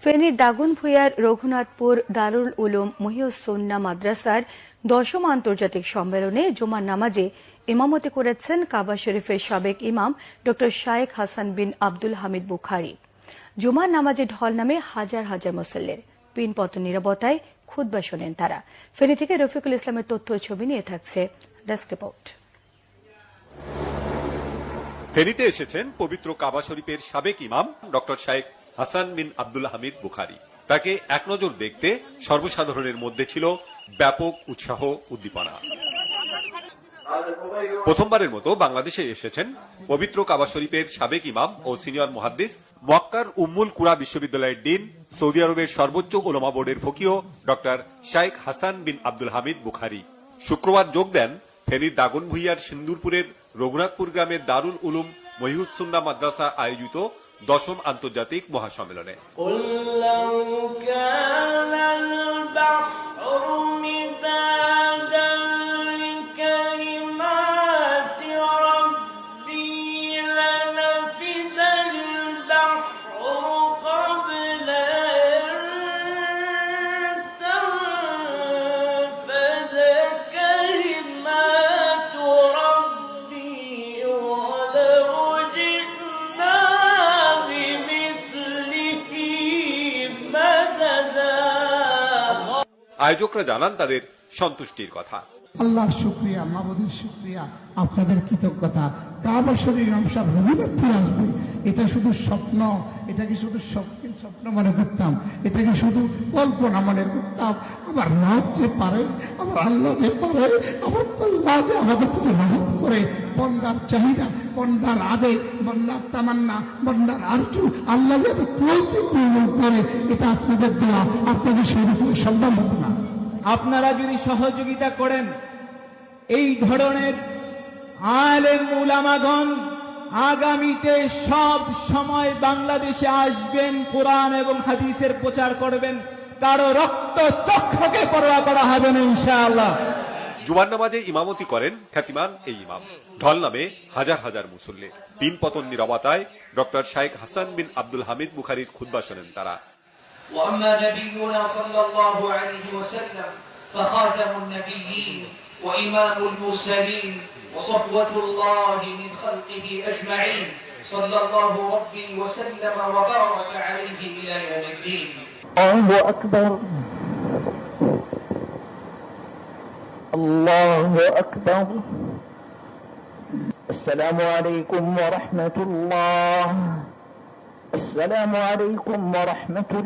ফেনীর দাগনভূঞার রঘুনাথপুর দারুল উলুম মহিউস-সুন্নাহ মাদ্রাসার ১০ম আন্তর্জাতিক সম্মেলনে জুমার নামাজে ইমামতি করেছেন কাবা শরীফের সাবেক ইমাম ড শায়েখ হাসান বিন আব্দুল হামিদ বুখারী। জুমার নামাজে ঢল নামে হাজার হাজার মুসল্লির। পিনপত নীরবতায় খুতবা শোনেন তারা। ফেনী থেকে রফিকুল ইসলামের তথ্য ছবি নিয়ে থাকছে ডেস্ক রিপোর্ট। ফেনীতে এসেছেন পবিত্র কাবা শরীফের সাবেক ইমাম ড শায়েখ হাসান বিন আব্দুল হামিদ বুখারী। তাকে এক নজর দেখতে সর্বসাধারণের মধ্যে ছিল ব্যাপক উৎসাহ উদ্দীপনা। প্রথমবারের মতো বাংলাদেশে এসেছেন পবিত্র কাবা শরীফের সাবেক ইমাম ও সিনিয়র মুহাদ্দিস, মক্কার উম্মুল কুরা বিশ্ববিদ্যালয়ের ডিন, সৌদি আরবের সর্বোচ্চ উলামা বোর্ডের ফকিহ ড শায়েখ হাসান বিন আব্দুল হামিদ বুখারী। শুক্রবার যোগ দেন ফেনীর দাগনভূঞার সিন্দুরপুরের রঘুনাথপুর গ্রামের দারুল উলুম মহিউস-সুন্নাহ মাদ্রাসা আয়োজিত ১০ম আন্তর্জাতিক মহাসম্মেলনে। আয়োজকরা জানান তাদের সন্তুষ্টির কথা। আল্লাহর শুকরিয়া, মাবুদের শুকরিয়া, আপনাদের কৃতজ্ঞতা। কাবা শরীফ ইমাম সাহেব রঘুনাথপুর আসবে, এটা শুধু স্বপ্ন, এটাকে শুধু স্বপ্ন মনে করতাম, এটাকে শুধু কল্পনা মনে করতাম। আমার রব যে পারে, আমার আল্লাহ যে পারে, আমার আল্লাহ যে আমাদের প্রতি রহম করে, বন্দার চাহিদা, বন্দার আবেগ, বন্দার তামান্না, বন্দার আরজু আল্লাহ যাতে ক্লোজলি পূরণ করে, এটা আপনাদের দোয়া, আপনাদের শরীফের সম্ভব হতো না। আপনারা যদি সহযোগিতা করেন, এই ধরনের আলেম উলামাগণ আগামীতে সব সময় বাংলাদেশে আসবেন, কোরআন এবং হাদিসের প্রচার করবেন, কারো রক্ত চক্ষুকে পরোয়া করা হবে না ইনশাআল্লাহ। জুমার নামাজে ইমামতি করেন খ্যাতিমান এই ইমাম। ঢল নামে হাজার হাজার মুসল্লি। পিনপতন নীরবতায় ড শায়েখ হাসান বিন আব্দুল হামিদ বুখারীর খুতবা শোনেন তারা। وأما نبينا صلى الله عليه وسلم فخاتم النبيين وإمام المرسلين وصفوة الله من خلقه أجمعين صلى الله ربي وسلم وبارك عليه إلى يوم الدين. الله أكبر الله أكبر. السلام عليكم ورحمة الله. السلام عليكم ورحمة الله.